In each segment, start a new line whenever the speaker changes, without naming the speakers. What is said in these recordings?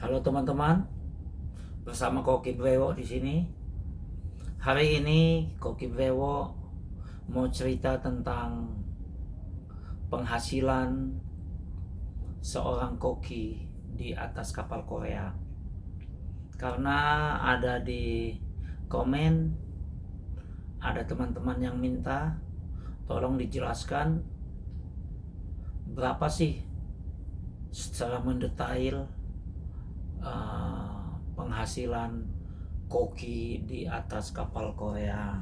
Halo teman-teman, bersama Koki Brewo di sini. Hari ini Koki Brewo mau cerita tentang penghasilan seorang koki di atas kapal Korea. Karena ada di komen, ada teman-teman yang minta tolong dijelaskan berapa sih secara mendetail penghasilan koki di atas kapal Korea.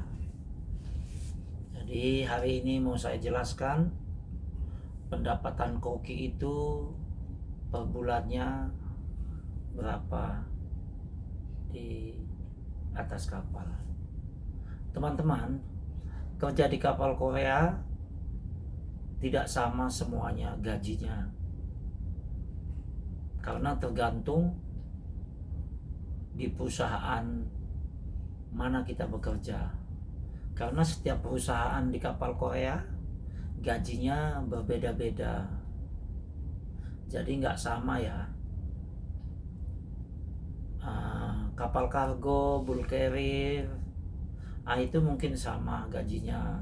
Jadi hari ini mau saya jelaskan pendapatan koki itu per bulannya berapa di atas kapal. Teman-teman, kerja di kapal Korea tidak sama semuanya gajinya, karena tergantung di perusahaan mana kita bekerja. Karena setiap perusahaan di kapal Korea gajinya berbeda-beda, jadi nggak sama ya. Kapal kargo, bulk carrier, itu mungkin sama gajinya.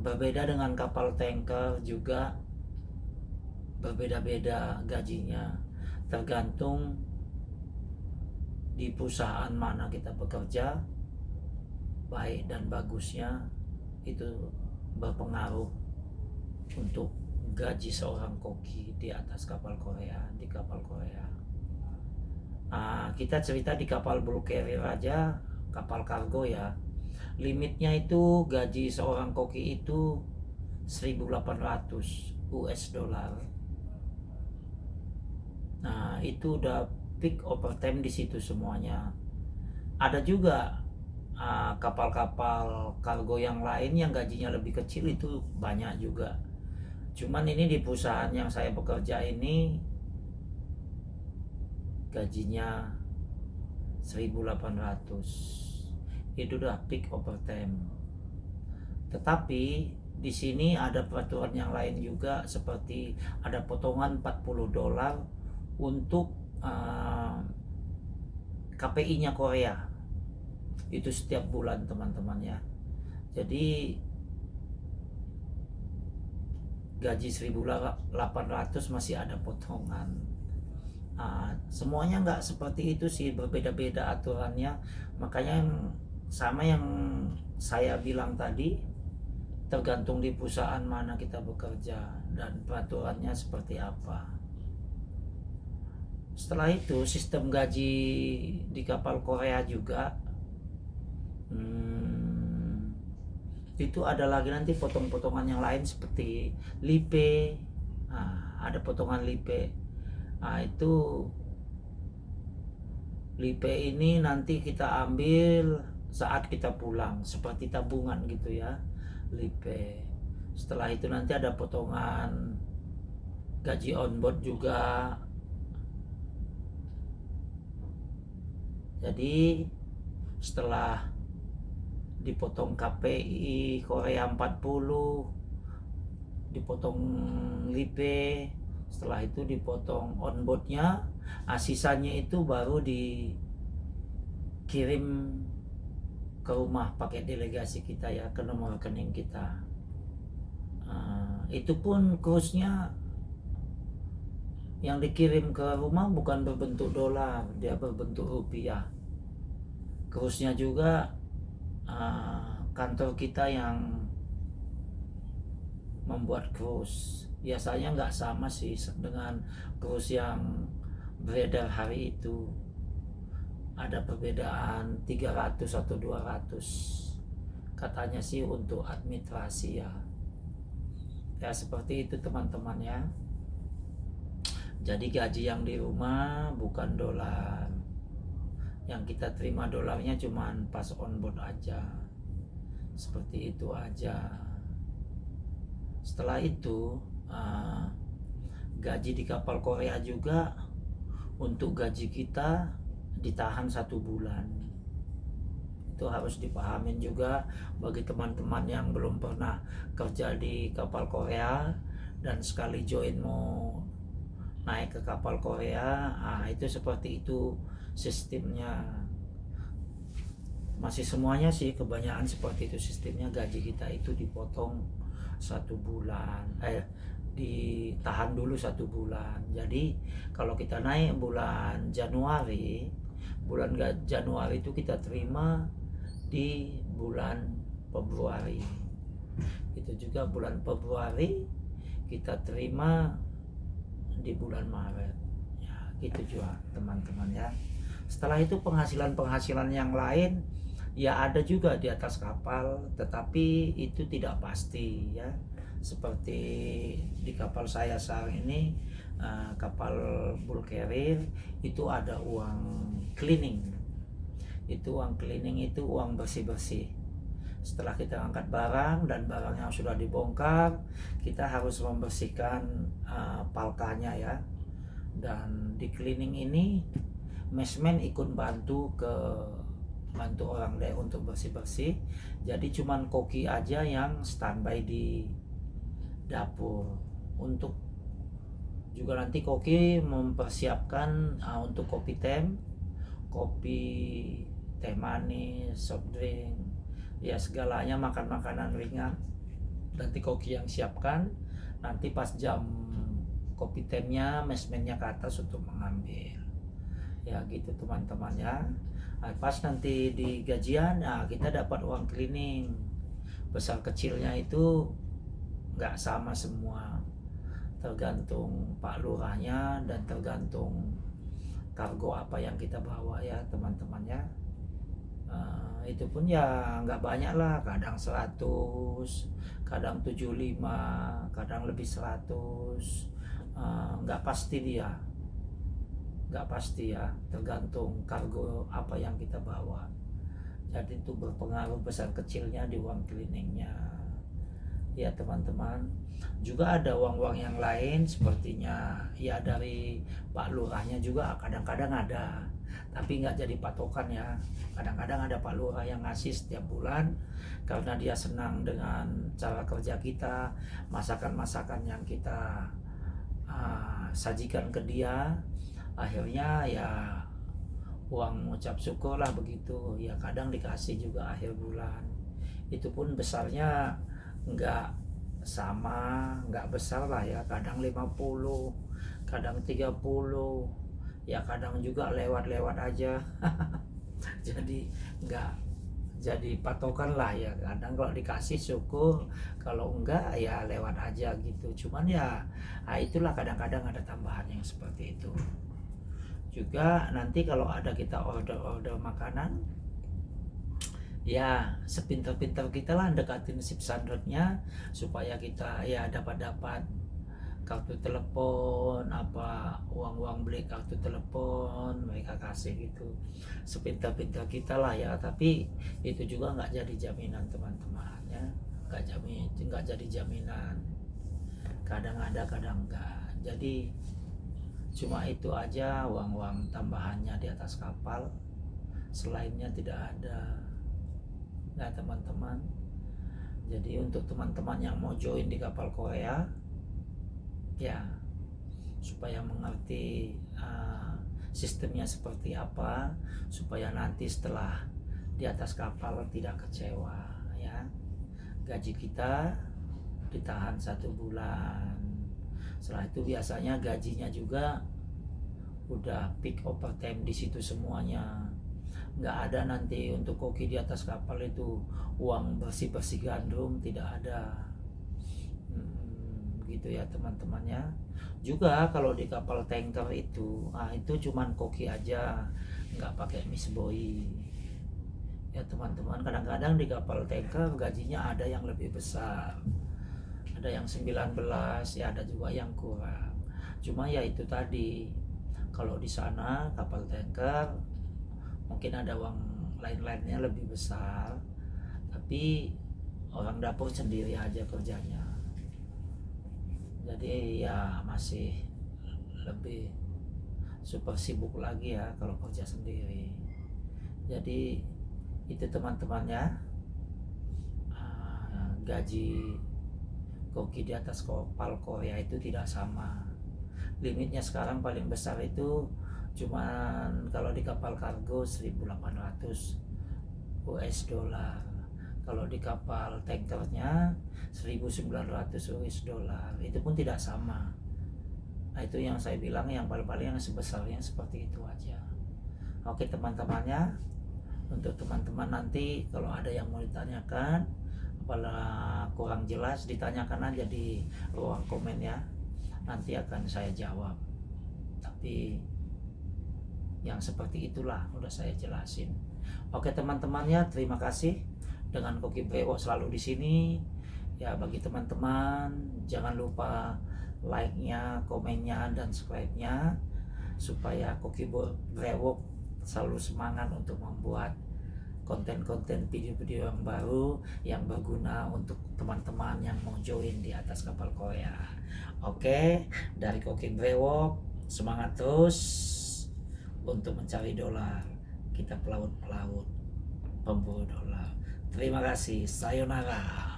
Berbeda dengan kapal tanker juga berbeda-beda gajinya, tergantung di perusahaan mana kita bekerja. Baik dan bagusnya itu berpengaruh untuk gaji seorang koki di atas kapal Korea, di kapal Korea. Kita cerita di kapal bulk carrier aja, kapal kargo ya, limitnya itu gaji seorang koki itu 1.800 US dollar. Nah, itu udah peak overtime di situ semuanya. Ada juga kapal-kapal kargo yang lain yang gajinya lebih kecil, itu banyak juga. Cuman ini di perusahaan yang saya bekerja ini gajinya 1.800. Itu udah peak overtime. Tetapi di sini ada peraturan yang lain juga, seperti ada potongan 40 dolar untuk KPI-nya Korea. Itu setiap bulan teman-teman ya. Jadi gaji 1.800 masih ada potongan. Semuanya nggak seperti itu sih, berbeda-beda aturannya. Makanya sama yang saya bilang tadi, tergantung di perusahaan mana kita bekerja dan peraturannya seperti apa. Setelah itu sistem gaji di kapal Korea juga itu ada lagi nanti potong-potongan yang lain seperti lipe. Ada potongan lipe. Itu lipe ini nanti kita ambil saat kita pulang, seperti tabungan gitu ya, lipe. Setelah itu nanti ada potongan gaji on board juga. Jadi setelah dipotong KPI Korea 40, dipotong lipe, setelah itu dipotong onboardnya, sisanya itu baru dikirim ke rumah pakai delegasi kita ya, ke nomor rekening kita. Itu pun kursnya yang dikirim ke rumah bukan berbentuk dolar, dia berbentuk rupiah. Kursnya juga kantor kita yang membuat kurs. Biasanya nggak sama sih dengan kurs yang beredar hari itu. Ada perbedaan 300 atau 200 katanya sih untuk administrasi ya. Ya seperti itu teman-teman ya. Jadi gaji yang di rumah bukan dolar. Yang kita terima dolarnya cuman pas on board aja. Seperti itu aja. Setelah itu gaji di kapal Korea juga, untuk gaji kita ditahan 1 bulan. Itu harus dipahamin juga bagi teman-teman yang belum pernah kerja di kapal Korea dan sekali join mau naik ke kapal Korea, itu seperti itu sistemnya. Masih semuanya sih kebanyakan seperti itu sistemnya. Gaji kita itu dipotong 1 bulan, ditahan dulu 1 bulan. Jadi kalau kita naik bulan Januari itu kita terima di bulan Februari. Itu juga bulan Februari kita terima di bulan Maret. Ya, gitu juga teman-teman ya. Setelah itu penghasilan yang lain ya ada juga di atas kapal, tetapi itu tidak pasti ya. Seperti di kapal saya sekarang ini, kapal bulk carrier, itu ada uang cleaning. Itu uang cleaning itu uang bersih-bersih. Setelah kita angkat barang dan barangnya sudah dibongkar, kita harus membersihkan palkanya ya. Dan di cleaning ini mesmen ikut bantu orang deh untuk bersih-bersih. Jadi cuman koki aja yang standby di dapur. Untuk juga nanti koki mempersiapkan untuk kopi teh manis, soft drink, ya segalanya, makanan ringan. Nanti koki yang siapkan. Nanti pas jam kopi temnya mesmennya ke atas untuk mengambil. Ya gitu teman-teman ya. Pas nanti di gajian, kita dapat uang cleaning. Besar kecilnya itu nggak sama semua, tergantung Pak Lurahnya dan tergantung kargo apa yang kita bawa ya teman-teman ya. Itu pun ya nggak banyak lah, kadang 100, kadang 75, kadang lebih 100. Nggak pasti dia, nggak pasti ya, tergantung kargo apa yang kita bawa. Jadi itu berpengaruh besar kecilnya di uang cleaningnya ya teman-teman. Juga ada uang-uang yang lain sepertinya ya dari Pak Lurahnya juga kadang-kadang ada, tapi nggak jadi patokan ya. Kadang-kadang ada Pak Lurah yang ngasih setiap bulan karena dia senang dengan cara kerja kita, masakan-masakan yang kita sajikan ke dia. Akhirnya ya uang ucap syukur lah begitu ya. Kadang dikasih juga akhir bulan, itu pun besarnya nggak sama, nggak besar lah ya. Kadang 50, kadang 30 ya, kadang juga lewat-lewat aja. Jadi nggak jadi patokan lah ya. Kadang kalau dikasih syukur, kalau enggak ya lewat aja gitu. Cuman ya itulah, kadang-kadang ada tambahan yang seperti itu. Juga nanti kalau ada kita order makanan, ya sepintar-pintar kita lah dekatin sip sandretnya supaya kita ya dapat kartu telepon, apa uang beli kartu telepon mereka kasih gitu. Sepintar-pintar kita lah ya, tapi itu juga nggak jadi jaminan teman-teman ya. Nggak jadi jaminan, kadang ada kadang enggak. Jadi cuma itu aja uang tambahannya di atas kapal, selainnya tidak ada. Nah teman-teman, jadi untuk teman-teman yang mau join di kapal Korea ya, supaya mengerti sistemnya seperti apa, supaya nanti setelah di atas kapal tidak kecewa ya. Gaji kita ditahan 1 bulan. Setelah itu biasanya gajinya juga udah peak overtime di situ semuanya. Nggak ada nanti untuk koki di atas kapal itu uang bersih-bersih gandum, tidak ada. Gitu ya teman-teman ya. Juga kalau di kapal tanker itu cuman koki aja, nggak pakai misboy ya teman-teman. Kadang-kadang di kapal tanker gajinya ada yang lebih besar, ada yang 19 ya, ada juga yang kurang. Cuma ya itu tadi, kalau di sana kapal tanker mungkin ada uang lain-lainnya lebih besar, tapi orang dapur sendiri aja kerjanya. Jadi ya masih lebih super sibuk lagi ya kalau kerja sendiri. Jadi itu teman-teman ya, gaji koki di atas kapal Korea itu tidak sama. limitnya sekarang paling besar itu cuman kalau di kapal kargo 1.800 US dollar. Kalau di kapal tankernya 1.900 US dollar. Itu pun tidak sama. Nah, itu yang saya bilang yang paling-paling yang sebesarnya seperti itu aja. Oke teman-temannya, untuk teman-teman nanti kalau ada yang mau ditanyakan apabila kurang jelas, ditanyakan aja di ruang komen ya, nanti akan saya jawab. Tapi yang seperti itulah udah saya jelasin. Oke teman-temannya, terima kasih. Dengan Koki Brewok selalu di sini ya. Bagi teman-teman jangan lupa like-nya, komennya, dan subscribe-nya supaya Koki Brewok selalu semangat untuk membuat konten-konten video-video yang baru yang berguna untuk teman-teman yang mau join di atas kapal Korea. Oke, dari Koki Brewok semangat terus untuk mencari dolar. Kita pelaut-pelaut pemburu dolar. Terima kasih. Sayonara.